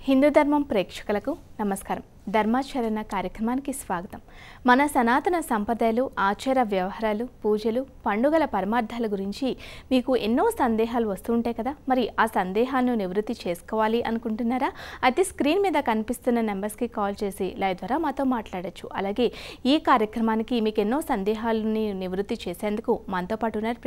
హిందూ ధర్మం ప్రేక్షకులకు నమస్కారం. ధర్మాచరణ కార్యక్రమానికి స్వాగతం. మన సనాతన సంప్రదాయాలు, ఆచార వ్యవహారాలు, పూజలు, పండుగల పరమార్థాల గురించి మీకు ఎన్నో సందేహాలు వస్తుంటాయి కదా. మరి ఆ సందేహాలను నివృత్తి చేసుకోవాలి అనుకుంటున్నారా? అయితే స్క్రీన్ మీద కనిపిస్తున్న నెంబర్స్కి కాల్ చేసి లైవ్ ద్వారా మాతో మాట్లాడచ్చు. అలాగే ఈ కార్యక్రమానికి మీకు ఎన్నో సందేహాలని నివృత్తి చేసేందుకు మనతో పాటు ఉన్నారు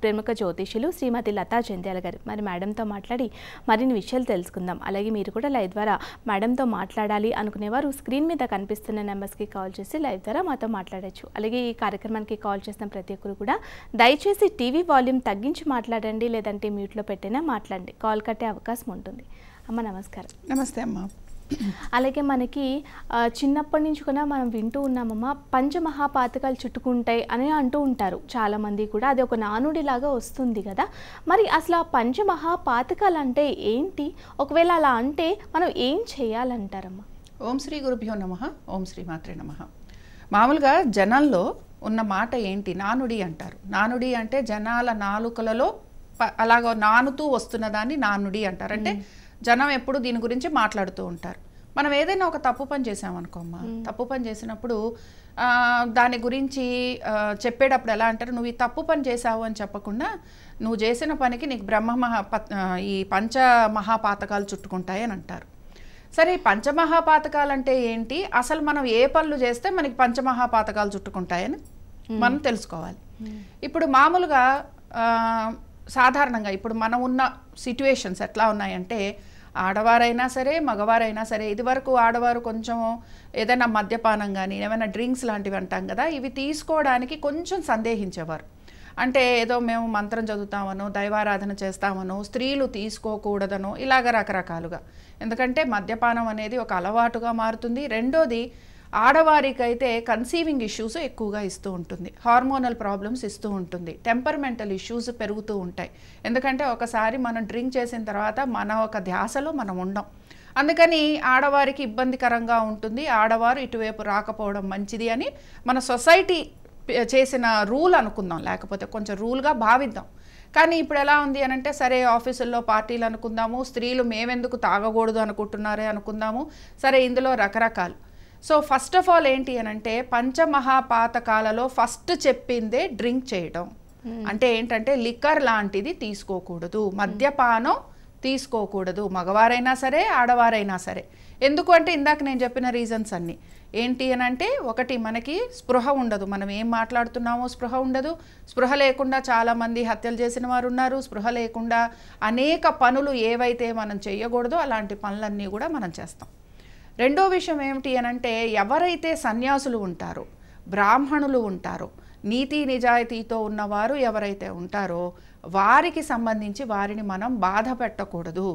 ప్రముఖ జ్యోతిషులు శ్రీమతి లతా జంధ్యాల గారు. మరి మేడంతో మాట్లాడి మరిన్ని విషయాలు తెలుసుకుందాం. అలాగే మీరు కూడా లైవ్ ద్వారా మేడంతో మాట్లాడాలి అనుకునేవారు స్క్రీన్ మీద కనిపిస్తున్న నెంబర్స్కి కాల్ చేసి లైవ్ ద్వారా మాతో మాట్లాడచ్చు. అలాగే ఈ కార్యక్రమానికి కాల్ చేసిన ప్రతి ఒక్కరు కూడా దయచేసి టీవీ వాల్యూమ్ తగ్గించి మాట్లాడండి, లేదంటే మ్యూట్లో పెట్టినా మాట్లాడండి. కాల్ కట్టే అవకాశం ఉంటుంది. అమ్మ నమస్కారం. నమస్తే అమ్మ. అలాగే మనకి చిన్నప్పటి నుంచి కూడా మనం వింటూ ఉన్నామమ్మ, పంచమహాపాతకాలు చుట్టుకుంటాయి అని అంటూ ఉంటారు చాలామంది కూడా. అది ఒక నానుడిలాగా వస్తుంది కదా. మరి అసలు ఆ పంచమహాపాతకాలు అంటే ఏంటి? ఒకవేళ అలా అంటే మనం ఏం చేయాలంటారమ్మా? ఓం శ్రీ గురుభ్యో నమః. ఓం శ్రీ మాత్రే నమః. మామూలుగా జనంలో ఉన్న మాట ఏంటి? నానుడి అంటారు. నానుడి అంటే జనాల నాలుకలలో అలాగ నానుతూ వస్తున్న దాన్ని నానుడి అంటారు. అంటే జనం ఎప్పుడు దీని గురించి మాట్లాడుతూ ఉంటారు. మనం ఏదైనా ఒక తప్పు పని చేసామనుకోమ్మా, తప్పు పని చేసినప్పుడు దాని గురించి చెప్పేటప్పుడు ఎలా అంటారు, నువ్వు ఈ తప్పు పని చేసావు అని చెప్పకుండా నువ్వు చేసిన పనికి నీకు ఈ పంచమహాపాతకాలు చుట్టుకుంటాయి అని అంటారు. సరే, ఈ పంచమహాపాతకాలు అంటే ఏంటి? అసలు మనం ఏ పనులు చేస్తే మనకి పంచమహాపాతకాలు చుట్టుకుంటాయని మనం తెలుసుకోవాలి. ఇప్పుడు మామూలుగా సాధారణంగా ఇప్పుడు మనం ఉన్న సిట్యుయేషన్స్ ఎట్లా ఉన్నాయంటే, ఆడవారైనా సరే మగవారైనా సరే, ఇదివరకు ఆడవారు కొంచెం ఏదైనా మద్యపానం కానీ ఏమైనా డ్రింక్స్ లాంటివి అంటాం కదా, ఇవి తీసుకోవడానికి కొంచెం సందేహించేవారు. అంటే ఏదో మేము మంత్రం చదువుతామనో దైవారాధన చేస్తామనో స్త్రీలు తీసుకోకూడదనో ఇలాగ రకరకాలుగా. ఎందుకంటే మద్యపానం అనేది ఒక అలవాటుగా మారుతుంది. రెండోది, ఆడవారికైతే కన్సీవింగ్ ఇష్యూస్ ఎక్కువగా ఇస్తూ ఉంటుంది, హార్మోనల్ ప్రాబ్లమ్స్ ఇస్తూ ఉంటుంది, టెంపర్మెంటల్ ఇష్యూస్ పెరుగుతూ ఉంటాయి. ఎందుకంటే ఒకసారి మనం డ్రింక్ చేసిన తర్వాత మన ఒక ధ్యాసలో మనం ఉండం. అందుకని ఆడవారికి ఇబ్బందికరంగా ఉంటుంది. ఆడవారు ఇటువైపు రాకపోవడం మంచిది అని మన సొసైటీ చేసిన రూల్ అనుకుందాం, లేకపోతే కొంచెం రూల్గా భావిద్దాం. కానీ ఇప్పుడు ఎలా ఉంది అని అంటే, సరే ఆఫీసుల్లో పార్టీలు అనుకుందాము, స్త్రీలు మేమెందుకు తాగకూడదు అనుకుంటున్నారే అనుకుందాము. సరే, ఇందులో రకరకాలు. సో ఫస్ట్ ఆఫ్ ఆల్ ఏంటి అని అంటే, పంచమహాపాతకాలలో ఫస్ట్ చెప్పిందే డ్రింక్ చేయడం. అంటే ఏంటంటే లిక్కర్ లాంటిది తీసుకోకూడదు, మద్యపానం తీసుకోకూడదు, మగవారైనా సరే ఆడవారైనా సరే. ఎందుకు అంటే ఇందాక నేను చెప్పిన రీజన్స్ అన్నీ ఏంటి అని అంటే, ఒకటి మనకి స్పృహ ఉండదు, మనం ఏం మాట్లాడుతున్నామో స్పృహ ఉండదు. స్పృహ లేకుండా చాలామంది హత్యలు చేసిన వారు ఉన్నారు. స్పృహ లేకుండా అనేక పనులు ఏవైతే మనం చేయకూడదో అలాంటి పనులన్నీ కూడా మనం చేస్తాం. రెండో విషయం ఏమిటి అని అంటే, ఎవరైతే సన్యాసులు ఉంటారో, బ్రాహ్మణులు ఉంటారో, నీతి నిజాయితీతో ఉన్నవారు ఎవరైతే ఉంటారో వారికి సంబంధించి వారిని మనం బాధ పెట్టకూడదు,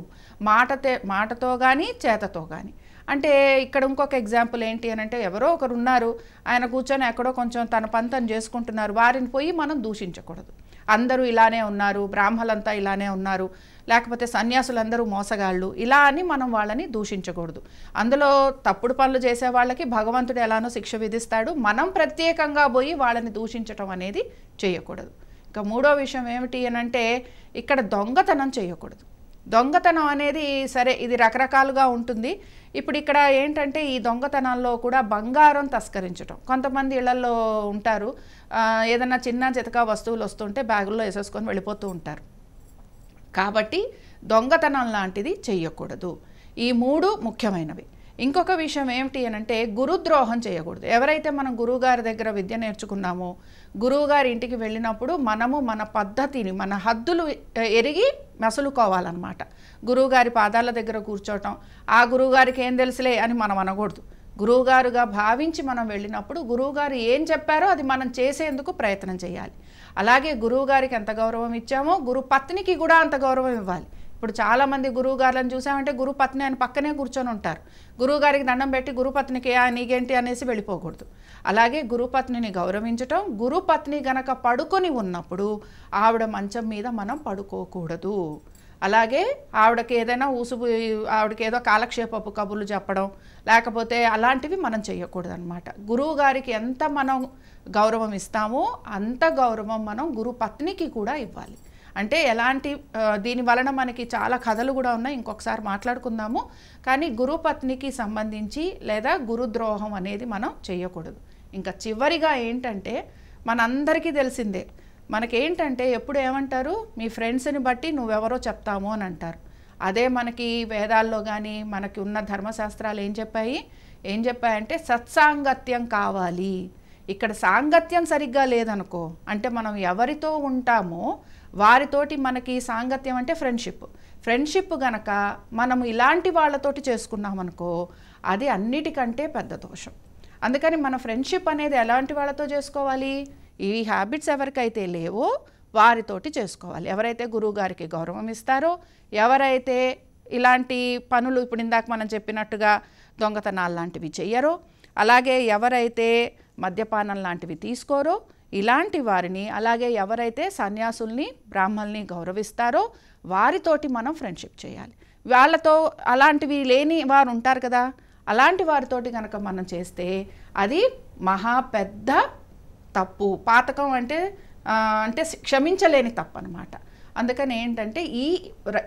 మాటతో కానీ చేతతో కానీ. అంటే ఇక్కడ ఇంకొక ఎగ్జాంపుల్ ఏంటి అని అంటే, ఎవరో ఒకరు ఉన్నారు, ఆయన కూర్చొని ఎక్కడో కొంచెం తన పంతం చేసుకుంటున్నారు, వారిని పోయి మనం దూషించకూడదు. అందరూ ఇలానే ఉన్నారు, బ్రాహ్మలంతా ఇలానే ఉన్నారు, లేకపోతే సన్యాసులందరూ మోసగాళ్ళు, ఇలా అని మనం వాళ్ళని దూషించకూడదు. అందులో తప్పుడు పనులు చేసే వాళ్ళకి భగవంతుడు ఎలానో శిక్ష విధిస్తాడు. మనం ప్రత్యేకంగా పోయి వాళ్ళని దూషించటం అనేది చేయకూడదు. ఇక మూడో విషయం ఏమిటి అని అంటే, ఇక్కడ దొంగతనం చేయకూడదు. దొంగతనం అనేది సరే ఇది రకరకాలుగా ఉంటుంది. ఇప్పుడు ఇక్కడ ఏంటంటే, ఈ దొంగతనాల్లో కూడా బంగారం తస్కరించడం. కొంతమంది ఇళ్లలో ఉంటారు, ఏదైనా చిన్న చితకా వస్తువులు వస్తుంటే బ్యాగుల్లో వేసేసుకొని వెళ్ళిపోతూ ఉంటారు. కాబట్టి దొంగతనం లాంటిది చెయ్యకూడదు. ఈ మూడు ముఖ్యమైనవి. ఇంకొక విషయం ఏమిటి అని అంటే, గురుద్రోహం చేయకూడదు. ఎవరైతే మనం గురువుగారి దగ్గర విద్య నేర్చుకున్నామో, గురువుగారి ఇంటికి వెళ్ళినప్పుడు మనము మన పద్ధతిని, మన హద్దులు ఎరిగి మసులుకోవాలన్నమాట. గురువుగారి పాదాల దగ్గర కూర్చోవటం, ఆ గురువుగారికి ఏం తెలుసులే అని మనం అనకూడదు. గురువుగారుగా భావించి మనం వెళ్ళినప్పుడు గురువుగారు ఏం చెప్పారో అది మనం చేసేందుకు ప్రయత్నం చేయాలి. అలాగే గురువుగారికి ఎంత గౌరవం ఇచ్చామో గురు పత్నికి కూడా అంత గౌరవం ఇవ్వాలి. ఇప్పుడు చాలామంది గురువుగారులను చూసామంటే గురు పత్ని అని పక్కనే కూర్చొని ఉంటారు. గురువుగారికి దండం పెట్టి గురుపత్నికి నీకేంటి అనేసి వెళ్ళిపోకూడదు. అలాగే గురుపత్నిని గౌరవించటం. గురుపత్ని గనక పడుకొని ఉన్నప్పుడు ఆవిడ మంచం మీద మనం పడుకోకూడదు. అలాగే ఆవిడకి ఏదైనా ఆవిడకి ఏదో కాలక్షేపపు కబుర్లు చెప్పడం లేకపోతే అలాంటివి మనం చేయకూడదు అన్నమాట. గురువు గారికి ఎంత మనం గౌరవం ఇస్తామో అంత గౌరవం మనం గురు పత్నికి కూడా ఇవ్వాలి. అంటే ఎలాంటి దీని వలన మనకి చాలా కథలు కూడా ఉన్నాయి, ఇంకొకసారి మాట్లాడుకుందాము. కానీ గురుపత్నికి సంబంధించి లేదా గురుద్రోహం అనేది మనం చేయకూడదు. ఇంకా చివరిగా ఏంటంటే మనందరికీ తెలిసిందే, మనకేంటంటే ఎప్పుడు ఏమంటారు, మీ ఫ్రెండ్స్ని బట్టి నువ్వెవరో చెప్తాము అని అంటారు. అదే మనకి వేదాల్లో కానీ మనకి ఉన్న ధర్మశాస్త్రాలు ఏం చెప్పాయంటే సత్సాంగత్యం కావాలి. ఇక్కడ సాంగత్యం సరిగ్గా లేదనుకో, అంటే మనం ఎవరితో ఉంటామో వారితోటి మనకి సాంగత్యం అంటే ఫ్రెండ్షిప్ గనక మనము ఇలాంటి వాళ్ళతోటి చేసుకున్నామనుకో అది అన్నిటికంటే పెద్ద దోషం. అందుకని మన ఫ్రెండ్షిప్ అనేది ఎలాంటి వాళ్ళతో చేసుకోవాలి, ఈ హ్యాబిట్స్ ఎవరికైతే లేవో వారితోటి చేసుకోవాలి. ఎవరైతే గురువుగారికి గౌరవం ఇస్తారో, ఎవరైతే ఇలాంటి పనులు ఇప్పుడు ఇందాక మనం చెప్పినట్టుగా దొంగతనాలు లాంటివి చెయ్యరో, అలాగే ఎవరైతే మద్యపానం లాంటివి తీసుకోరో ఇలాంటి వారిని, అలాగే ఎవరైతే సన్యాసుల్ని బ్రాహ్మల్ని గౌరవిస్తారో వారితోటి మనం ఫ్రెండ్షిప్ చేయాలి. వాళ్ళతో అలాంటివి లేని వారు ఉంటారు కదా, అలాంటి వారితోటి కనుక మనం చేస్తే అది మహా పెద్ద తప్పు. పాతకం అంటే క్షమించలేని తప్పు అనమాట. అందుకని ఏంటంటే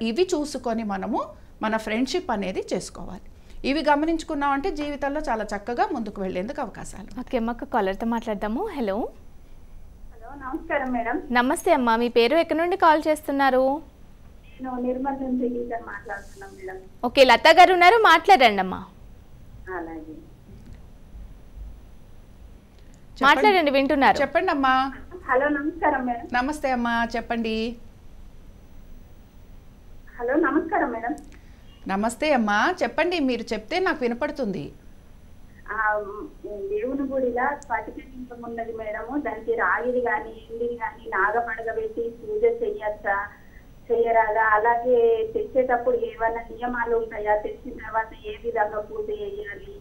ఇవి చూసుకొని మనము మన ఫ్రెండ్షిప్ అనేది చేసుకోవాలి. ఇవి గమనించుకున్నామంటే జీవితంలో చాలా చక్కగా ముందుకు వెళ్ళేందుకు అవకాశాలు. ఓకే, మాకు కాలర్తో మాట్లాడదాము. హలో. హలో, నమస్కారం మేడం. నమస్తే అమ్మా, మీ పేరు ఎక్కడి నుండి కాల్ చేస్తున్నారు? నేను నిర్మల్ నుంచి మాట్లాడుతున్నాను మేడం. ఓకే, లత గారు ఉన్నారు, మాట్లాడండి అమ్మా. అలాగే మాట్లాడండి, వింటున్నారు. చెప్పండి అమ్మా. హలో, నమస్కారం మేడం. నమస్తే అమ్మా, చెప్పండి. హలో, నమస్కారం మేడం. నమస్తే అమ్మా, చెప్పండి. మీరు చెప్తే నాకు వినపడుతుంది. దేవుని గుడిలా స్ఫటిక లింగం ఉన్నది మేడము, దానికి రాగిది కానీ ఎండిది కానీ నాగపడగ పెట్టి పూజ చెయ్యరాదా? అలాగే తెచ్చేటప్పుడు ఏమైనా నియమాలు ఉంటాయా? తెచ్చిన తర్వాత ఏ విధంగా పూజ చేయాలి?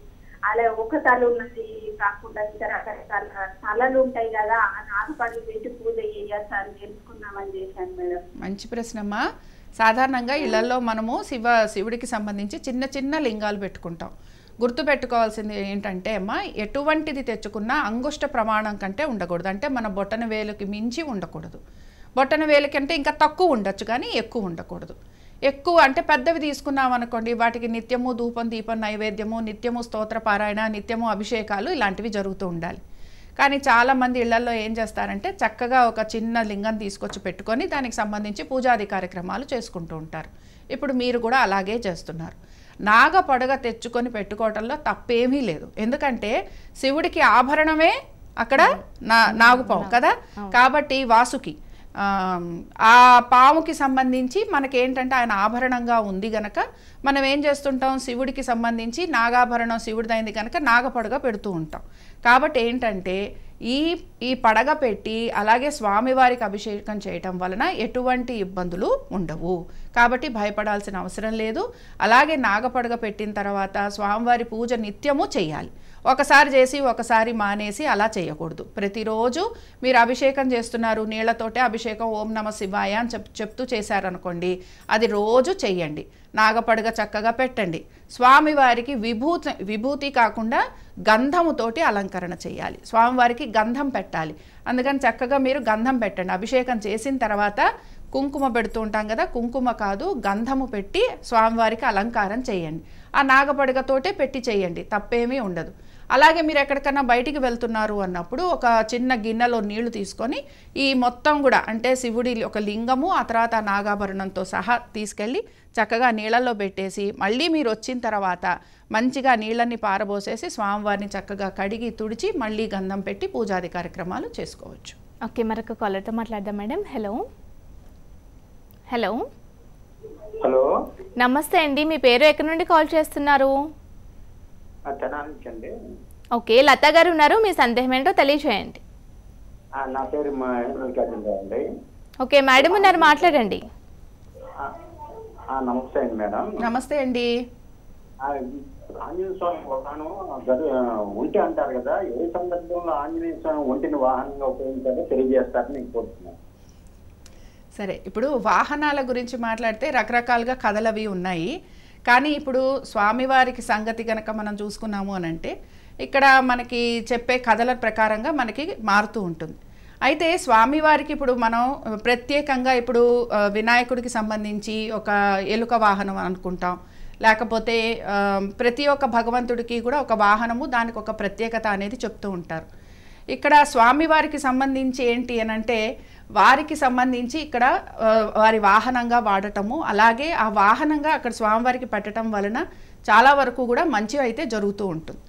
అలా ఒక తల ఉన్నది కాకుండా ఇంకా రకరకాల తలలు ఉంటాయి కదా, ఆ నాగపడగ పెట్టి పూజ చేయొచ్చా అని తెలుసుకుందామని చేశాను మేడం. మంచి ప్రశ్న అమ్మా. సాధారణంగా ఇళ్లలో మనము శివుడికి సంబంధించి చిన్న చిన్న లింగాలు పెట్టుకుంటాం. గుర్తుపెట్టుకోవాల్సింది ఏంటంటే అమ్మా, ఎటువంటిది తెచ్చుకున్నా అంగుష్ట ప్రమాణం కంటే ఉండకూడదు. అంటే మన బొట్టన వేలుకి మించి ఉండకూడదు. బొట్టన వేలు కంటే ఇంకా తక్కువ ఉండొచ్చు కానీ ఎక్కువ ఉండకూడదు. ఎక్కువ అంటే పెద్దవి తీసుకున్నాం అనుకోండి, వాటికి నిత్యము ధూపం దీపం నైవేద్యము, నిత్యము స్తోత్ర పారాయణ, నిత్యము అభిషేకాలు ఇలాంటివి జరుగుతూ ఉండాలి. కానీ చాలామంది ఇళ్లలో ఏం చేస్తారంటే చక్కగా ఒక చిన్న లింగం తీసుకొచ్చి పెట్టుకొని దానికి సంబంధించి పూజాది కార్యక్రమాలు చేసుకుంటూ ఉంటారు. ఇప్పుడు మీరు కూడా అలాగే చేస్తున్నారు. నాగపడగ తెచ్చుకొని పెట్టుకోవటంలో తప్పేమీ లేదు. ఎందుకంటే శివుడికి ఆభరణమే అక్కడ నాగుపాము కదా, కాబట్టి వాసుకి ఆ పాముకి సంబంధించి మనకేంటంటే ఆయన ఆభరణంగా ఉంది గనక మనం ఏం చేస్తుంటాం, శివుడికి సంబంధించి నాగాభరణం శివుడిదైంది కనుక నాగపడగ పెడుతూ ఉంటాం. కాబట్టి ఏంటంటే ఈ పడగ పెట్టి అలాగే స్వామివారికి అభిషేకం చేయటం వలన ఎటువంటి ఇబ్బందులు ఉండవు. కాబట్టి భయపడాల్సిన అవసరం లేదు. అలాగే నాగపడగ పెట్టిన తర్వాత స్వామివారి పూజ నిత్యము చేయాలి. ఒకసారి చేసి ఒకసారి మానేసి అలా చేయకూడదు. ప్రతిరోజు మీరు అభిషేకం చేస్తున్నారు, నీళ్లతోటే అభిషేకం ఓం నమ శివాయ అని చెప్తూ చేశారనుకోండి, అది రోజు చెయ్యండి. నాగపడగ చక్కగా పెట్టండి. స్వామివారికి విభూతి కాకుండా గంధముతోటి అలంకరణ చేయాలి. స్వామివారికి గంధం పెట్టాలి. అందుకని చక్కగా మీరు గంధం పెట్టండి. అభిషేకం చేసిన తర్వాత కుంకుమ పెడుతూ ఉంటాం కదా, కుంకుమ కాదు గంధము పెట్టి స్వామివారికి అలంకారం చేయండి. ఆ నాగపడగతోటే పెట్టి చేయండి, తప్పేమీ ఉండదు. అలాగే మీరు ఎక్కడికన్నా బయటికి వెళ్తున్నారు అన్నప్పుడు ఒక చిన్న గిన్నెలో నీళ్లు తీసుకొని ఈ మొత్తం కూడా అంటే శివుడి ఒక లింగము ఆ తర్వాత నాగాభరణంతో సహా తీసుకెళ్ళి చక్కగా నీళ్ళల్లో పెట్టేసి మళ్ళీ మీరు వచ్చిన తర్వాత మంచిగా నీళ్ళని పారబోసేసి స్వామివారిని చక్కగా కడిగి తుడిచి మళ్ళీ గంధం పెట్టి పూజాది కార్యక్రమాలు చేసుకోవచ్చు. ఓకే, మరొక కాలర్తో మాట్లాడదాం మేడం. హలో. హలో. హలో, నమస్తే అండి, మీ పేరు ఎక్కడి నుండి కాల్ చేస్తున్నారు? ఓకే, లత గారు ఉన్నారు, మీ సందేహం ఏంటో తెలియజేయండి. నా పేరు అండి. ఓకే మేడం ఉన్నారు, మాట్లాడండి. నమస్తే అండి మేడం. నమస్తే అండి. ఆంజనేయ స్వామి ఒంటి అంటారు కదా, ఏ సందర్భంలో ఆంజనేయ స్వామి ఒంటిని వాహనంగా ఉపయోగించాలో తెలియజేస్తారని నేను కోరుతున్నాను. సరే, ఇప్పుడు వాహనాల గురించి మాట్లాడితే రకరకాలుగా కథలు అవి ఉన్నాయి. కానీ ఇప్పుడు స్వామివారికి సంగతి కనుక మనం చూసుకున్నాము అని అంటే ఇక్కడ మనకి చెప్పే కథల ప్రకారంగా మనకి మారుతూ ఉంటుంది. అయితే స్వామివారికి ఇప్పుడు మనం ప్రత్యేకంగా ఇప్పుడు వినాయకుడికి సంబంధించి ఒక ఎలుక వాహనం అనుకుంటాం, లేకపోతే ప్రతి ఒక్క భగవంతుడికి కూడా ఒక వాహనము దానికి ఒక ప్రత్యేకత అనేది చెప్తూ ఉంటారు. ఇక్కడ స్వామివారికి సంబంధించి ఏంటి అని అంటే వారికి సంబంధించి ఇక్కడ వారి వాహనంగా వాడటము, అలాగే ఆ వాహనంగా అక్కడ స్వామివారికి పెట్టడం వలన చాలా వరకు కూడా మంచి అయితే జరుగుతూ ఉంటుంది.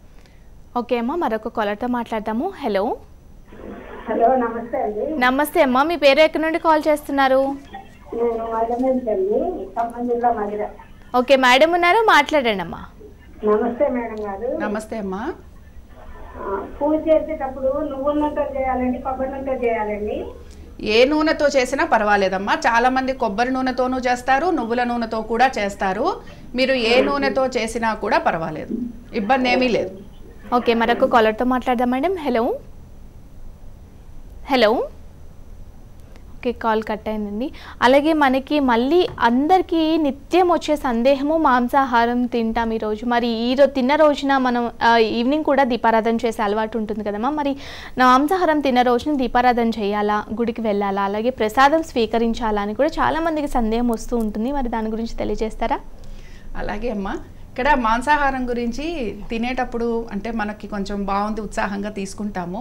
ఓకే అమ్మా, మరొక కాలర్తో మాట్లాడదాము. హలో. హలో, నమస్తే అండి. నమస్తే అమ్మా, మీ పేరు ఎక్కడి నుండి కాల్ చేస్తున్నారు? నేను మధురండి, ఖమ్మం జిల్లా మధుర. ఓకే మేడం ఉన్నారు, మాట్లాడండి అమ్మా. నమస్తే మేడం గారు. నమస్తే అమ్మా. పూజ చేసేటప్పుడు నువ్వుల నూనెతో చేయాలండి, కొబ్బరి నూనెతో చేయాలండి? ఏ నూనెతో చేసినా పర్వాలేదమ్మా. చాలామంది కొబ్బరి నూనెతోనూ చేస్తారు, నువ్వుల నూనెతో కూడా చేస్తారు. మీరు ఏ నూనెతో చేసినా కూడా పర్వాలేదు, ఇబ్బంది ఏమీ లేదు. ఓకే, మరొక కాలర్తో మాట్లాడదాం madam. Hello. Hello. Okay, call cut అయిందండి. అలాగే మనకి మళ్ళీ అందరికీ నిత్యం వచ్చే సందేహము, మాంసాహారం తింటాం ఈరోజు, మరి ఈరోజు తిన్న రోజున మనం ఈవినింగ్ కూడా దీపారాధన చేసే అలవాటు ఉంటుంది కదమ్మా, మరి మాంసాహారం తిన్న రోజున దీపారాధన చేయాలా, గుడికి వెళ్ళాలా, అలాగే ప్రసాదం స్వీకరించాలా అని కూడా చాలామందికి సందేహం వస్తూ ఉంటుంది, మరి దాని గురించి తెలియజేస్తారా? అలాగే అమ్మా, ఇక్కడ మాంసాహారం గురించి తినేటప్పుడు అంటే మనకి కొంచెం బాగుంది, ఉత్సాహంగా తీసుకుంటాము.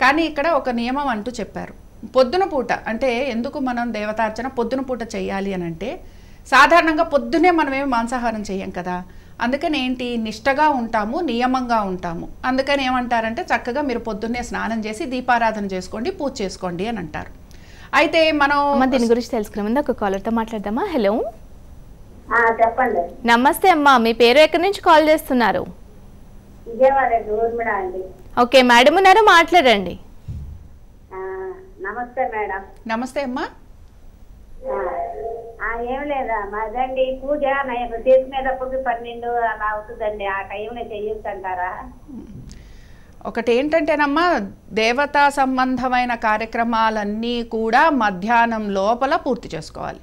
కానీ ఇక్కడ ఒక నియమం అంటూ చెప్పారు. పొద్దున పూట అంటే ఎందుకు మనం దేవతార్చన పొద్దున పూట చేయాలి అని అంటే, సాధారణంగా పొద్దునే మనమేమి మాంసాహారం చేయం కదా, అందుకని ఏంటి నిష్టగా ఉంటాము, నియమంగా ఉంటాము. అందుకని ఏమంటారంటే చక్కగా మీరు పొద్దున్నే స్నానం చేసి దీపారాధన చేసుకోండి, పూజ చేసుకోండి అని అంటారు. అయితే మనం దీని గురించి తెలుసుకునే ముందు ఒక కాలర్తో మాట్లాడదామా. హలో. చెప్పండి. నమస్తే అమ్మా, మీ పేరు ఎక్కడి నుంచి కాల్ చేస్తున్నారు? విజయవాడ ఊర్మిళ అండి. ఓకే మేడం ఉన్నారు, మాట్లాడండి. నమస్తే మేడం. నమస్తే అమ్మా. ఏం లేదా మాదండి పూజ చేసుకునేటప్పుడు 12 అలా అవుతుందండి, ఆ టైంలో చెయ్యొచ్చు అంటారా? ఒకటి ఏంటంటేనమ్మా, దేవతా సంబంధమైన కార్యక్రమాలన్నీ కూడా మధ్యాహ్నం లోపల పూర్తి చేసుకోవాలి.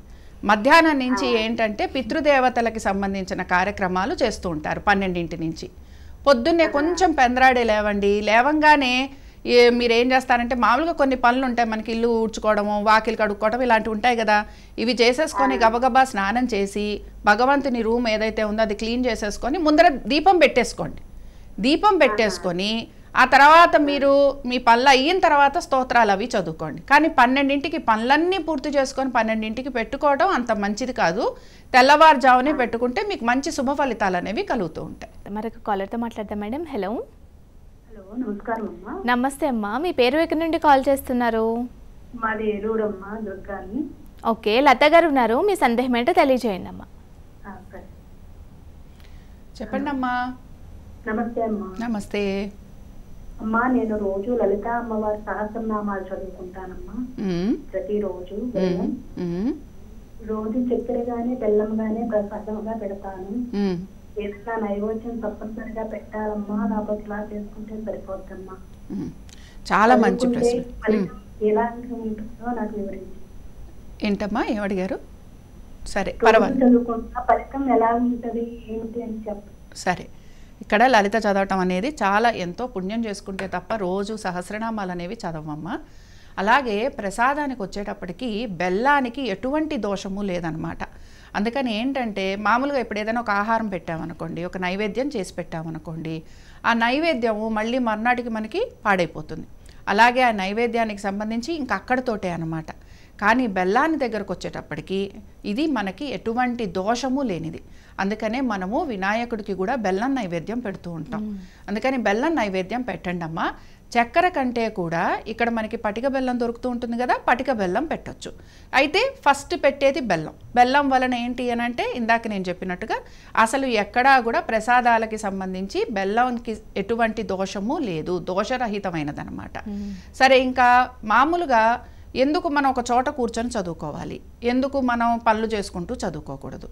మధ్యాహ్నం నుంచి ఏంటంటే పితృదేవతలకి సంబంధించిన కార్యక్రమాలు చేస్తూ ఉంటారు 12 నుంచి. పొద్దున్నే కొంచెం పెందరాడే లేవండి, లేవంగానే మీరేం చేస్తారంటే మామూలుగా కొన్ని పనులు ఉంటాయి మనకి, ఇల్లు ఊడ్చుకోవడము, వాకిలు కడుక్కోవడం ఇలాంటివి ఉంటాయి కదా, ఇవి చేసేసుకొని గబగబా స్నానం చేసి భగవంతుని రూమ్ ఏదైతే ఉందో అది క్లీన్ చేసేసుకొని ముందర దీపం పెట్టేసుకోండి. దీపం పెట్టేసుకొని ఆ తర్వాత మీరు మీ పనులు అయిన తర్వాత స్తోత్రాలు అవి చదువుకోండి. కానీ 12కి పనులన్నీ పూర్తి చేసుకొని 12కి పెట్టుకోవడం అంత మంచిది కాదు. తెల్లవారుజామునే పెట్టుకుంటే మీకు మంచి శుభ ఫలితాలు అనేవి కలుగుతూ ఉంటాయి. మరొక కాలర్తో మాట్లాడదాం మేడం. హలో. హలో, నమస్కారం అమ్మా. నమస్తే అమ్మా, మీ పేరు ఎక్కడి నుండి కాల్ చేస్తున్నారు? మాది ఏలూరమ్మా, దుర్గాని. ఓకే, లత గారు ఉన్నారు, మీ సందేహం ఏంటో తెలియజేయండి అమ్మా. చెప్పండి అమ్మా. నమస్తే అమ్మా. నమస్తే అమ్మా, నేను రోజు లలిత అమ్మవారి సహస్రనామాలు చదువుకుంటానమ్మా ప్రతిరోజు. రోజు చక్కెర గానీ బెల్లం గానీ ప్రసాదంగా పెడతాను. ఏదైనా నైవేద్యం తప్పనిసరిగా పెట్టాలమ్మా, లేకపోతే ఇలా చేసుకుంటే సరిపోద్దమ్మా. చాలా మంచి ప్రశ్న. ఎలా ఉంటుందో నాకు వివరించి. ఏంటమ్మా ఏమడిగారు? సరే పర్వాలేదు, చదువుకుంటున్నా, ఫలితం ఎలా ఉంటుంది ఏంటి అని చెప్పండి. సరే, ఇక్కడ లలిత చదవటం అనేది చాలా ఎంతో పుణ్యం చేసుకుంటే తప్ప రోజు సహస్రనామాలు అనేవి చదవమ్మా. అలాగే ప్రసాదానికి వచ్చేటప్పటికి బెల్లానికి ఎటువంటి దోషము లేదనమాట. అందుకని ఏంటంటే మామూలుగా ఇప్పుడు ఏదైనా ఒక ఆహారం పెట్టామనుకోండి, ఒక నైవేద్యం చేసి పెట్టామనుకోండి, ఆ నైవేద్యము మళ్ళీ మర్నాటికి మనకి పాడైపోతుంది. అలాగే ఆ నైవేద్యానికి సంబంధించి ఇంకా అక్కడితోటే అనమాట. కానీ బెల్లాన్ని దగ్గరకు వచ్చేటప్పటికి ఇది మనకి ఎటువంటి దోషము లేనిది. అందుకనే మనము వినాయకుడికి కూడా బెల్లం నైవేద్యం పెడుతూ ఉంటాం. అందుకని బెల్లం నైవేద్యం పెట్టండి అమ్మా. చక్కెర కంటే కూడా ఇక్కడ మనకి పటిక బెల్లం దొరుకుతూ ఉంటుంది కదా, పటిక బెల్లం పెట్టచ్చు. అయితే ఫస్ట్ పెట్టేది బెల్లం. బెల్లం వలన ఏంటి అని అంటే ఇందాక నేను చెప్పినట్టుగా అసలు ఎక్కడా కూడా ప్రసాదాలకి సంబంధించి బెల్లంకి ఎటువంటి దోషము లేదు, దోషరహితమైనదనమాట. సరే, ఇంకా మామూలుగా ఎందుకు మనం ఒక చోట కూర్చొని చదువుకోవాలి, ఎందుకు మనం పనులు చేసుకుంటూ చదువుకోకూడదు?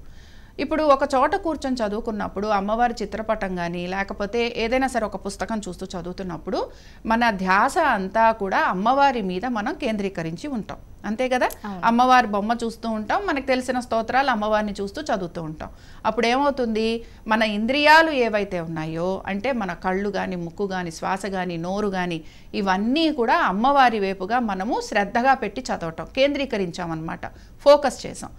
ఇప్పుడు ఒక చోట కూర్చొని చదువుకున్నప్పుడు అమ్మవారి చిత్రపటం కానీ లేకపోతే ఏదైనా సరే ఒక పుస్తకం చూస్తూ చదువుతున్నప్పుడు మన ధ్యాస అంతా కూడా అమ్మవారి మీద మనం కేంద్రీకరించి ఉంటాం. అంతే కదా. అమ్మవారి బొమ్మ చూస్తూ ఉంటాం, మనకు తెలిసిన స్తోత్రాలు అమ్మవారిని చూస్తూ చదువుతూ ఉంటాం. అప్పుడు ఏమవుతుంది, మన ఇంద్రియాలు ఏవైతే ఉన్నాయో అంటే మన కళ్ళు కానీ, ముక్కు కానీ, శ్వాస కానీ, నోరు కానీ, ఇవన్నీ కూడా అమ్మవారి వైపుగా మనము శ్రద్ధగా పెట్టి చదవటం, కేంద్రీకరించామన్నమాట, ఫోకస్ చేసాం.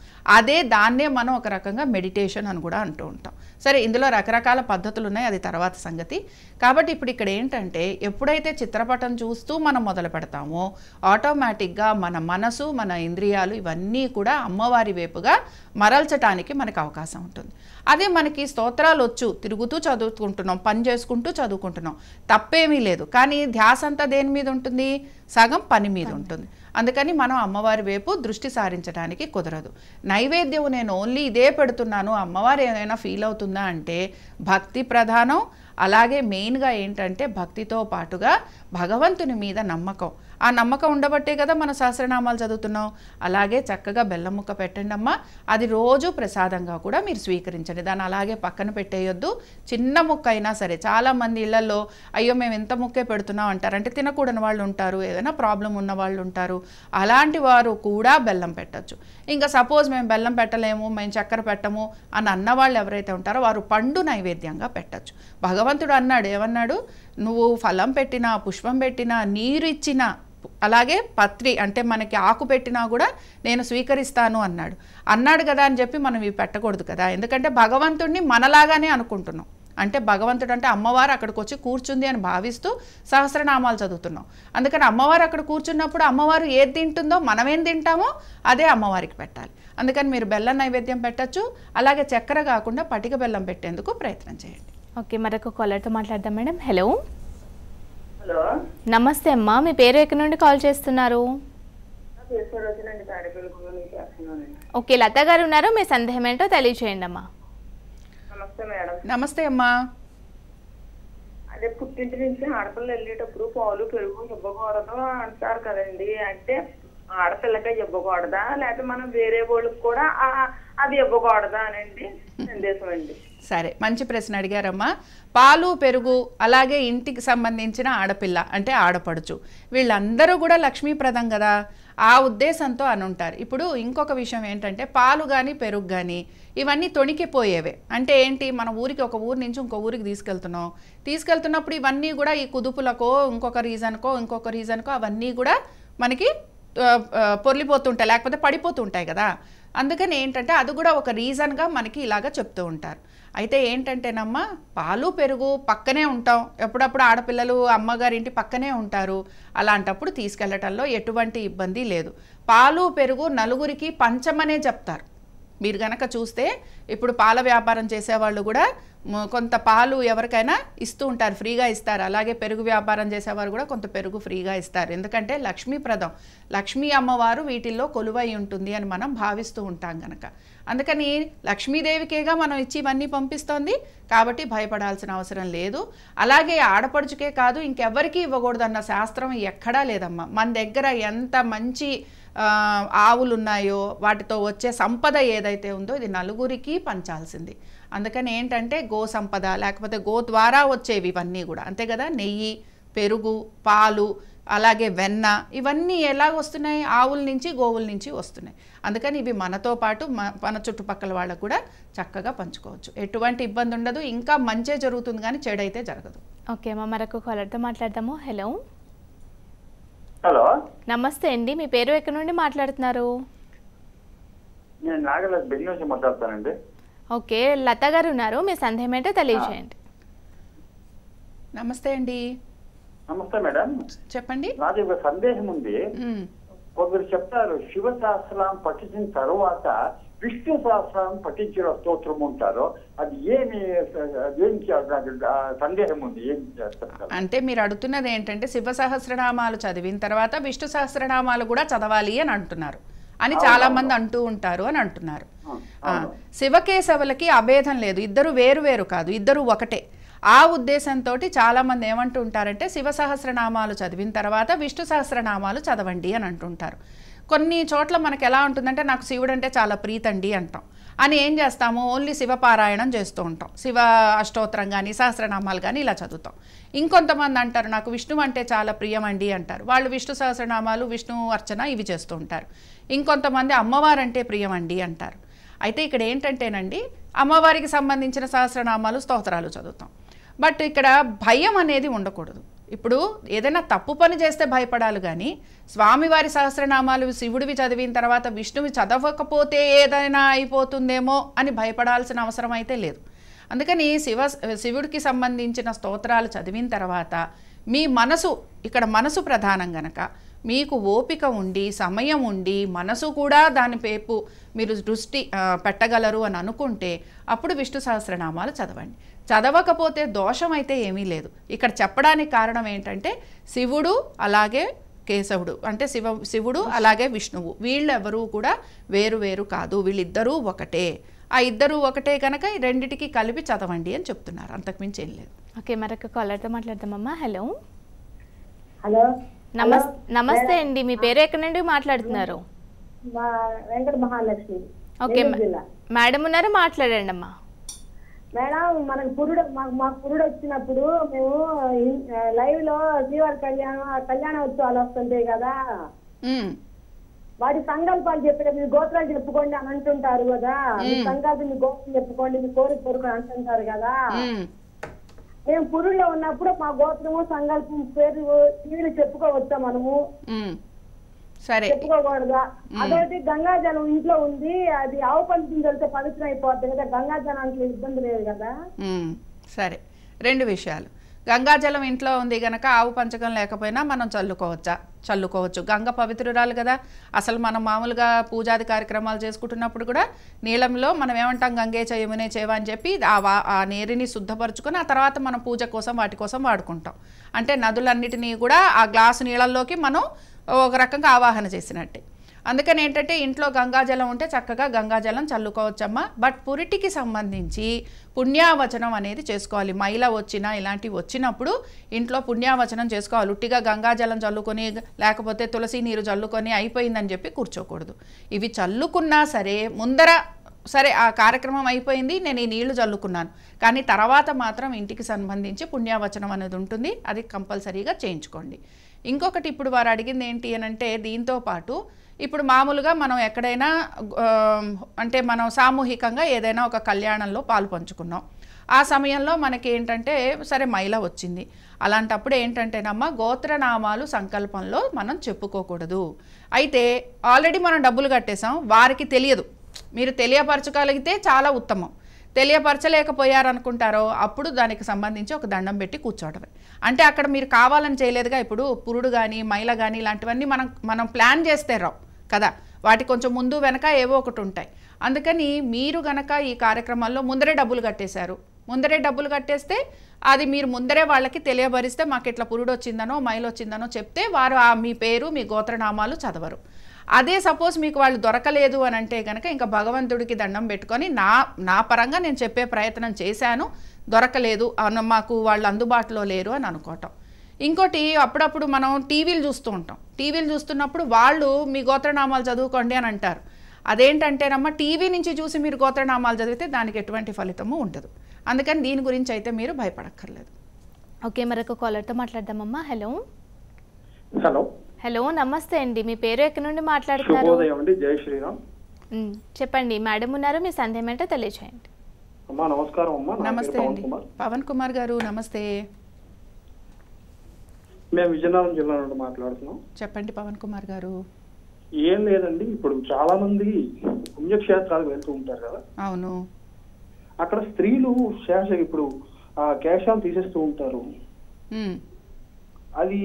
దాన్నే మనం ఒక రకంగా మెడిటేషన్ అని కూడా అంటూ ఉంటాం. సరే, ఇందులో రకరకాల పద్ధతులు ఉన్నాయి, అది తర్వాత సంగతి. కాబట్టి ఇప్పుడు ఇక్కడ ఏంటంటే, ఎప్పుడైతే చిత్రపటం చూస్తూ మనం మొదలు పెడతామో ఆటోమేటిక్గా మన మనసు, మన ఇంద్రియాలు ఇవన్నీ కూడా అమ్మవారి వైపుగా మరల్చడానికి మనకు అవకాశం ఉంటుంది. అదే మనకి స్తోత్రాలు వచ్చు, తిరుగుతూ చదువుకుంటున్నాం, పని చేసుకుంటూ చదువుకుంటున్నాం, తప్పేమీ లేదు. కానీ ధ్యాస అంతా దేని మీద ఉంటుంది, సగం పని మీద ఉంటుంది. అందుకని మనం అమ్మవారి వైపు దృష్టి సారించడానికి కుదరదు. నైవేద్యం నేను ఓన్లీ ఇదే పెడుతున్నాను, అమ్మవారు ఏమైనా ఫీల్ అవుతుందా అంటే భక్తి ప్రధానం. అలాగే మెయిన్గా ఏంటంటే భక్తితో పాటుగా భగవంతుని మీద నమ్మకం. ఆ నమ్మకం ఉండబట్టే కదా మన సహస్రనామాలు చదువుతున్నాం. అలాగే చక్కగా బెల్లం ముక్క పెట్టండి అమ్మ, అది రోజు ప్రసాదంగా కూడా మీరు స్వీకరించండి. దాన్ని అలాగే పక్కన పెట్టేయొద్దు. చిన్న ముక్క అయినా సరే, చాలామంది ఇళ్లలో అయ్యో మేము ఎంత ముక్కే పెడుతున్నాం అంటారు, అంటే తినకూడని వాళ్ళు ఉంటారు, ఏదైనా ప్రాబ్లం ఉన్న వాళ్ళు ఉంటారు. అలాంటి వారు కూడా బెల్లం పెట్టచ్చు. ఇంకా సపోజ్ మేము బెల్లం పెట్టలేము, మేము చక్కెర పెట్టము అని అన్నవాళ్ళు ఎవరైతే ఉంటారో వారు పండు నైవేద్యంగా పెట్టచ్చు. భగవంతుడు అన్నాడు, ఏమన్నాడు, నువ్వు ఫలం పెట్టినా, పుష్పం పెట్టినా, నీరు ఇచ్చినా, అలాగే పత్రి అంటే మనకి ఆకు పెట్టినా కూడా నేను స్వీకరిస్తాను అన్నాడు కదా అని చెప్పి మనం ఇవి పెట్టకూడదు కదా. ఎందుకంటే భగవంతుడిని మనలాగానే అనుకుంటున్నాం. అంటే భగవంతుడు అంటే అమ్మవారు అక్కడికి వచ్చి కూర్చుంది అని భావిస్తూ సహస్రనామాలు చదువుతున్నాం. అందుకని అమ్మవారు అక్కడ కూర్చున్నప్పుడు అమ్మవారు ఏది తింటుందో మనం ఏం తింటామో అదే అమ్మవారికి పెట్టాలి. అందుకని మీరు బెల్లం నైవేద్యం పెట్టచ్చు. అలాగే చక్కెర కాకుండా పటిక బెల్లం పెట్టేందుకు ప్రయత్నం చేయండి. ఓకే, మరొక కాలర్తో మాట్లాడదాం మేడం. హలో, హలో, నమస్తే అమ్మా, మీ పేరు ఎక్కడి నుండి కాల్ చేస్తున్నారు? ఓకే, లత గారు ఉన్నారు, మీ సందేహం ఏంటో తెలియచేయండి అమ్మా. నమస్తే మేడం. నమస్తే అమ్మా. అదే పుట్టింటి నుంచి ఆడపిల్ల వెళ్ళేటప్పుడు పాలు పెరుగు ఇవ్వకూడదు అంటారు కదండి, అంటే ఆడపిల్లకే ఇవ్వకూడదా లేకపోతే మనం వేరే వాళ్ళకి కూడా అది ఇవ్వకూడదా అనండి సందేశం అండి. సరే, మంచి ప్రశ్న అడిగారమ్మా. పాలు పెరుగు అలాగే ఇంటికి సంబంధించిన ఆడపిల్ల అంటే ఆడపడుచు వీళ్ళందరూ కూడా లక్ష్మీప్రదం కదా, ఆ ఉద్దేశంతో అని ఉంటారు. ఇప్పుడు ఇంకొక విషయం ఏంటంటే పాలు కానీ పెరుగు కానీ ఇవన్నీ తొణికిపోయేవే. అంటే ఏంటి, మన ఊరికి ఒక ఊరి నుంచి ఇంకో ఊరికి తీసుకెళ్తున్నప్పుడు ఇవన్నీ కూడా ఈ కుదుపులకో ఇంకొక రీజన్కో అవన్నీ కూడా మనకి పొర్లిపోతుంటాయి, లేకపోతే పడిపోతుంటాయి కదా. అందుకని ఏంటంటే అది కూడా ఒక రీజన్గా మనకి ఇలాగ చెప్తూ ఉంటారు. అయితే ఏంటంటేనమ్మా, పాలు పెరుగు పక్కనే ఉంటాం, ఎప్పుడప్పుడు ఆడపిల్లలు అమ్మగారి ఇంటి పక్కనే ఉంటారు, అలాంటప్పుడు తీసుకెళ్లటంలో ఎటువంటి ఇబ్బంది లేదు. పాలు పెరుగు నలుగురికి పంచమనే చెప్తారు. మీరు గనక చూస్తే ఇప్పుడు పాల వ్యాపారం చేసేవాళ్ళు కూడా కొంత పాలు ఎవరికైనా ఇస్తూ ఉంటారు, ఫ్రీగా ఇస్తారు. అలాగే పెరుగు వ్యాపారం చేసేవారు కూడా కొంత పెరుగు ఫ్రీగా ఇస్తారు. ఎందుకంటే లక్ష్మీప్రదం, లక్ష్మీ అమ్మవారు వీటిల్లో కొలువై ఉంటుంది అని మనం భావిస్తూ ఉంటాం కనుక. అందుకని లక్ష్మీదేవికేగా మనం ఇచ్చి ఇవన్నీ పంపిస్తోంది కాబట్టి భయపడాల్సిన అవసరం లేదు. అలాగే ఆడపడుచుకే కాదు ఇంకెవ్వరికీ ఇవ్వకూడదన్న శాస్త్రం ఎక్కడా లేదమ్మా. మన దగ్గర ఎంత మంచి ఆవులు ఉన్నాయో వాటితో వచ్చే సంపద ఏదైతే ఉందో ఇది నలుగురికి పంచాల్సింది. అందుకని ఏంటంటే గో సంపద లేకపోతే గో ద్వారా వచ్చేవి ఇవన్నీ కూడా అంతే కదా. నెయ్యి, పెరుగు, పాలు, అలాగే వెన్న ఇవన్నీ ఎలా వస్తున్నాయి, ఆవుల నుంచి గోవుల నుంచి వస్తున్నాయి. అందుకని ఇవి మనతో పాటు మన చుట్టుపక్కల వాళ్ళకు కూడా చక్కగా పంచుకోవచ్చు, ఎటువంటి ఇబ్బంది ఉండదు, ఇంకా మంచే జరుగుతుంది కానీ చెడైతే జరగదు. ఓకే అమ్మ, మరొక కాలర్తో మాట్లాడదాము. హలో, హలో, నమస్తే అండి, మీ పేరు ఎక్కడి నుండి మాట్లాడుతున్నారు? నేను నాగరాజ్ బెంగళూరు నుంచి మాట్లాడతానండి. ఓకే, లత గారు ఉన్నారు, మీ సందేహం ఏంటో తెలియజేయండి. నమస్తే అండి. నమస్తే మేడం, చెప్పండి. నాది ఒక సందేహం ఉంది. కొందరు చెప్తారు శివ సహస్రం పఠించిన తర్వాత విష్ణు సహస్రం పఠించిన స్తోత్రం ఉంటారు, అది ఏమి సందేహం ఉంది, ఏం చేస్తారు? అంటే మీరు అడుగుతున్నది ఏంటంటే శివ సహస్రనామాలు చదివిన తర్వాత విష్ణు సహస్రనామాలు కూడా చదవాలి అని అంటున్నారు అని చాలా మంది అంటూ ఉంటారు అని అంటున్నారు. శివకేశవులకి అభేదం లేదు, ఇద్దరు వేరు వేరు కాదు, ఇద్దరు ఒకటే. ఆ ఉద్దేశంతో చాలామంది ఏమంటూ ఉంటారంటే శివ సహస్రనామాలు చదివిన తర్వాత విష్ణు సహస్రనామాలు చదవండి అని అంటుంటారు. కొన్ని చోట్ల మనకు ఎలా ఉంటుందంటే నాకు శివుడు అంటే చాలా ప్రీతండి అంటాం అని ఏం చేస్తాము, ఓన్లీ శివపారాయణం చేస్తూ ఉంటాం, శివ అష్టోత్తరం కానీ సహస్రనామాలు కానీ ఇలా చదువుతాం. ఇంకొంతమంది అంటారు నాకు విష్ణువు అంటే చాలా ప్రియమండి అంటారు, వాళ్ళు విష్ణు సహస్రనామాలు విష్ణు అర్చన ఇవి చేస్తూ ఉంటారు. ఇంకొంతమంది అమ్మవారంటే ప్రియమండి అంటారు. అయితే ఇక్కడ ఏంటంటేనండి అమ్మవారికి సంబంధించిన సహస్రనామాలు స్తోత్రాలు చదువుతాం, బట్ ఇక్కడ భయం అనేది ఉండకూడదు. ఇప్పుడు ఏదైనా తప్పు పని చేస్తే భయపడాలి కానీ స్వామివారి సహస్రనామాలు శివుడివి చదివిన తర్వాత విష్ణువి చదవకపోతే ఏదైనా అయిపోతుందేమో అని భయపడాల్సిన అవసరం అయితే లేదు. అందుకని శివుడికి సంబంధించిన స్తోత్రాలు చదివిన తర్వాత మీ మనసు, ఇక్కడ మనసు ప్రధానం గనక మీకు ఓపిక ఉండి సమయం ఉండి మనసు కూడా దాని పేపు మీరు దృష్టి పెట్టగలరు అని అనుకుంటే అప్పుడు విష్ణు సహస్రనామాలు చదవండి. చదవకపోతే దోషం అయితే ఏమీ లేదు. ఇక్కడ చెప్పడానికి కారణం ఏంటంటే శివుడు అలాగే కేశవుడు అంటే శివుడు అలాగే విష్ణువు వీళ్ళెవరూ కూడా వేరు వేరు కాదు, వీళ్ళిద్దరూ ఒకటే. ఆ ఇద్దరు ఒకటే కనుక రెండిటికి కలిపి చదవండి అని చెప్తున్నారు, అంతకుమించి ఏం లేదు. ఓకే, మరొక కాలర్తో మాట్లాడదామమ్మా. హలో హలో నమస్తే అండి, మీ పేరు ఎక్కడి నుండి మాట్లాడుతున్నారు? వెంకట మహాలక్ష్మి. ఓకే మేడం ఉన్నారు, మాట్లాడండి అమ్మా. మేడం మనకు మాకు పురుడు వచ్చినప్పుడు మేము లైవ్ లో శ్రీవారి కళ్యాణోత్సవాలు వస్తుంటాయి కదా, వాటి సంకల్పాలు చెప్పేటప్పుడు మీ గోత్రాలు చెప్పుకోండి అని అంటుంటారు కదా, మీ సంకల్పం మీ గోత్రం చెప్పుకోండి మీ కోరిక అంటుంటారు కదా. మేము పురుడులో ఉన్నప్పుడు మా గోత్రము సంకల్పం పేరు టీవీలు చెప్పుకోవచ్చా మనము? సరే, చెప్పుకోకూడదా? అదొకటి గంగాజలం ఇంట్లో ఉంది, అది ఆవు పంచం తెలిస్తే పవిత్రం అయిపోద్ది కదా, గంగాజలానికి ఇబ్బంది లేదు కదా. సరే, రెండు విషయాలు. గంగాజలం ఇంట్లో ఉంది గనక ఆవు పంచకం లేకపోయినా మనం చల్లుకోవచ్చు. గంగ పవిత్రురాలు కదా. అసలు మనం మామూలుగా పూజాది కార్యక్రమాలు చేసుకుంటున్నప్పుడు కూడా నీళ్ళంలో మనం ఏమంటాం, గంగే చేయమునే చేవ అని చెప్పి ఆ నీరుని శుద్ధపరచుకొని ఆ తర్వాత మనం పూజ కోసం వాటి కోసం వాడుకుంటాం. అంటే నదులన్నిటినీ కూడా ఆ గ్లాసు నీళ్ళల్లోకి మనం ఒక రకంగా ఆవాహన చేసినట్టే. అందుకని ఏంటంటే ఇంట్లో గంగాజలం ఉంటే చక్కగా గంగాజలం చల్లుకోవచ్చమ్మా. బట్ పురిటికి సంబంధించి పుణ్యావచనం అనేది చేసుకోవాలి. మైల వచ్చినా ఇలాంటివి వచ్చినప్పుడు ఇంట్లో పుణ్యావచనం చేసుకోవాలి. ఉట్టిగా గంగాజలం చల్లుకొని లేకపోతే తులసి నీరు చల్లుకొని అయిపోయిందని చెప్పి కూర్చోకూడదు. ఇవి చల్లుకున్నా సరే ముందర సరే ఆ కార్యక్రమం అయిపోయింది, నేను ఈ నీళ్లు చల్లుకున్నాను, కానీ తర్వాత మాత్రం ఇంటికి సంబంధించి పుణ్యావచనం అనేది ఉంటుంది, అది కంపల్సరీగా చేయించుకోండి. ఇంకొకటి ఇప్పుడు వారు అడిగింది ఏంటి అని అంటే దీంతో పాటు ఇప్పుడు మామూలుగా మనం ఎక్కడైనా అంటే మనం సామూహికంగా ఏదైనా ఒక కళ్యాణంలో పాలు పంచుకున్నాం, ఆ సమయంలో మనకి ఏంటంటే సరే మైల వచ్చింది. అలాంటప్పుడు ఏంటంటేనమ్మా గోత్రనామాలు సంకల్పంలో మనం చెప్పుకోకూడదు. అయితే ఆల్రెడీ మనం డబ్బులు కట్టేసాం, వారికి తెలియదు, మీరు తెలియపరచగలిగితే చాలా ఉత్తమం. తెలియపరచలేకపోయారనుకుంటారో అప్పుడు దానికి సంబంధించి ఒక దండం పెట్టి కూర్చోవడమే. అంటే అక్కడ మీరు కావాలని చేయలేదుగా. ఇప్పుడు పురుడు కానీ మైల కానీ ఇలాంటివన్నీ మనం ప్లాన్ చేస్తే రావు కదా, వాటి కొంచెం ముందు వెనక ఏవో ఒకటి ఉంటాయి. అందుకని మీరు గనక ఈ కార్యక్రమాల్లో ముందరే డబ్బులు కట్టేశారు, ముందరే డబ్బులు కట్టేస్తే అది మీరు ముందరే వాళ్ళకి తెలియబరిస్తే మాకు ఇట్లా పురుడు వచ్చిందనో మైలు వచ్చిందనో చెప్తే వారు మీ పేరు మీ గోత్రనామాలు చదవరు. అదే సపోజ్ మీకు వాళ్ళు దొరకలేదు అని అంటే కనుక ఇంకా భగవంతుడికి దండం పెట్టుకొని నా పరంగా నేను చెప్పే ప్రయత్నం చేశాను, దొరకలేదు మాకు వాళ్ళు అందుబాటులో లేరు అని అనుకోవటం. ఇంకోటి అప్పుడప్పుడు మనం టీవీలు చూస్తూ ఉంటాం, టీవీలు చూస్తున్నప్పుడు వాళ్ళు మీ గోత్రనామాలు చదువుకోండి అని అంటారు. అదేంటంటేనమ్మా టీవీ నుంచి చూసి మీరు గోత్రనామాలు చదివితే దానికి ఎటువంటి ఫలితము ఉండదు. అందుకని దీని గురించి అయితే మీరు భయపడక్కర్లేదు. ఓకే, మరొక కాలర్తో మాట్లాడదామమ్మా. హలో హలో హలో నమస్తే అండి, మీ పేరు ఎక్కడి నుండి మాట్లాడుతున్నారు? శుభోదయం అండి, జై శ్రీరామ్. చెప్పండి, మేడం ఉన్నారు, మీ సందేహం ఏంటో తెలియచేయండి. అమ్మా నమస్కారం అమ్మా. నమస్తే అండి పవన్ కుమార్ గారు, నమస్తే. మేము విజయనగరం జిల్లా నుండి మాట్లాడుతున్నాం. చెప్పండి పవన్ కుమార్ గారు. ఏం లేదండి, ఇప్పుడు చాలా మంది పుణ్యక్షేత్రాలు వెళ్తూ ఉంటారు కదా. అవును. అక్కడ స్త్రీలు ఇప్పుడు కేశాలు తీసేస్తూ ఉంటారు. అది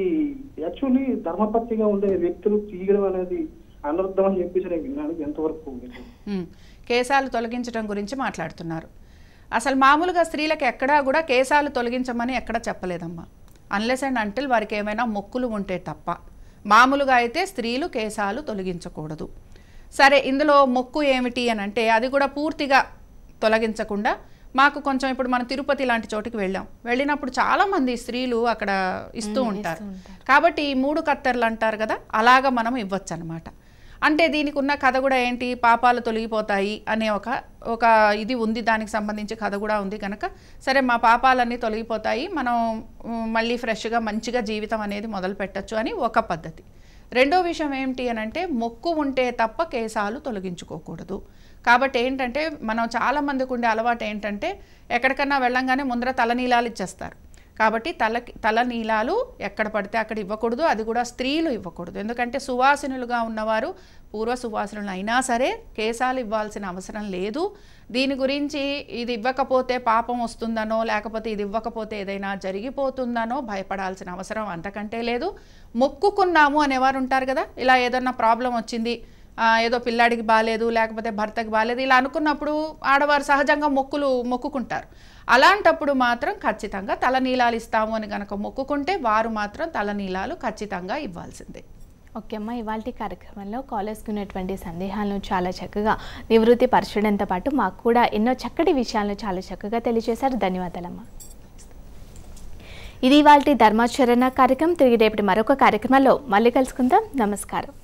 యాక్చువల్లీ ధర్మపత్నిగా ఉండే వ్యక్తులు తీయడం అనేది అనర్థం అని చెప్పేసి నేను విన్నాను. ఎంతవరకు కేశాలు తొలగించడం గురించి మాట్లాడుతున్నారు. అసలు మామూలుగా స్త్రీలకు ఎక్కడా కూడా కేశాలు తొలగించమని ఎక్కడా చెప్పలేదమ్మా, అన్లెస్ అండ్ అంటిల్ వారికి ఏమైనా మొక్కులు ఉంటే తప్ప. మామూలుగా అయితే స్త్రీలు కేశాలు తొలగించకూడదు. సరే, ఇందులో మొక్కు ఏమిటి అని అంటే అది కూడా పూర్తిగా తొలగించకుండా మాకు కొంచెం ఇప్పుడు మనం తిరుపతి లాంటి చోటుకి వెళ్ళినప్పుడు చాలామంది స్త్రీలు అక్కడ ఇస్తూ ఉంటారు. కాబట్టి 3 కత్తెరలు అంటారు కదా, అలాగా మనం ఇవ్వచ్చు అనమాట. అంటే దీనికి ఉన్న కథ కూడా ఏంటి, పాపాలు తొలగిపోతాయి అనే ఒక ఇది ఉంది, దానికి సంబంధించి కథ కూడా ఉంది కనుక సరే మా పాపాలన్నీ తొలగిపోతాయి, మనం మళ్ళీ ఫ్రెష్గా మంచిగా జీవితం అనేది మొదలు పెట్టచ్చు అని ఒక పద్ధతి. రెండో విషయం ఏంటి అని అంటే మొక్కు ఉంటే తప్ప కేశాలు తొలగించుకోకూడదు. కాబట్టి ఏంటంటే మనం చాలామందికి ఉండే అలవాటు ఏంటంటే ఎక్కడికన్నా వెళ్ళంగానే ముందర తలనీలాలు ఇచ్చేస్తారు. కాబట్టి తలనీలాలు ఎక్కడ పడితే అక్కడ ఇవ్వకూడదు, అది కూడా స్త్రీలు ఇవ్వకూడదు. ఎందుకంటే సువాసినులుగా ఉన్నవారు పూర్వ సువాసినులు అయినా సరే కేశాలు ఇవ్వాల్సిన అవసరం లేదు. దీని గురించి ఇది ఇవ్వకపోతే పాపం వస్తుందనో లేకపోతే ఇది ఇవ్వకపోతే ఏదైనా జరిగిపోతుందనో భయపడాల్సిన అవసరం అంతకంటే లేదు. మొక్కుకున్నాము అనేవారు ఉంటారు కదా, ఇలా ఏదన్నా ప్రాబ్లం వచ్చింది, ఏదో పిల్లాడికి బాలేదు లేకపోతే భర్తకి బాలేదు ఇలా అనుకున్నప్పుడు ఆడవారు సహజంగా మొక్కుకుంటారు. అలాంటప్పుడు మాత్రం ఖచ్చితంగా తలనీలాలు ఇస్తాము అని కనుక మొక్కుకుంటే వారు మాత్రం తలనీలాలు ఖచ్చితంగా ఇవ్వాల్సిందే. ఓకే అమ్మ, ఇవాళ కార్యక్రమంలో కాలర్స్కి ఉన్నటువంటి సందేహాలను చాలా చక్కగా నివృత్తి పరచడంతో పాటు మాకు కూడా ఎన్నో చక్కటి విషయాలను చాలా చక్కగా తెలియజేశారు. ధన్యవాదాలమ్మ. ఇది ఇవాళ ధర్మాచరణ కార్యక్రమం. తిరిగి రేపటి మరొక కార్యక్రమంలో మళ్ళీ కలుసుకుందాం. నమస్కారం.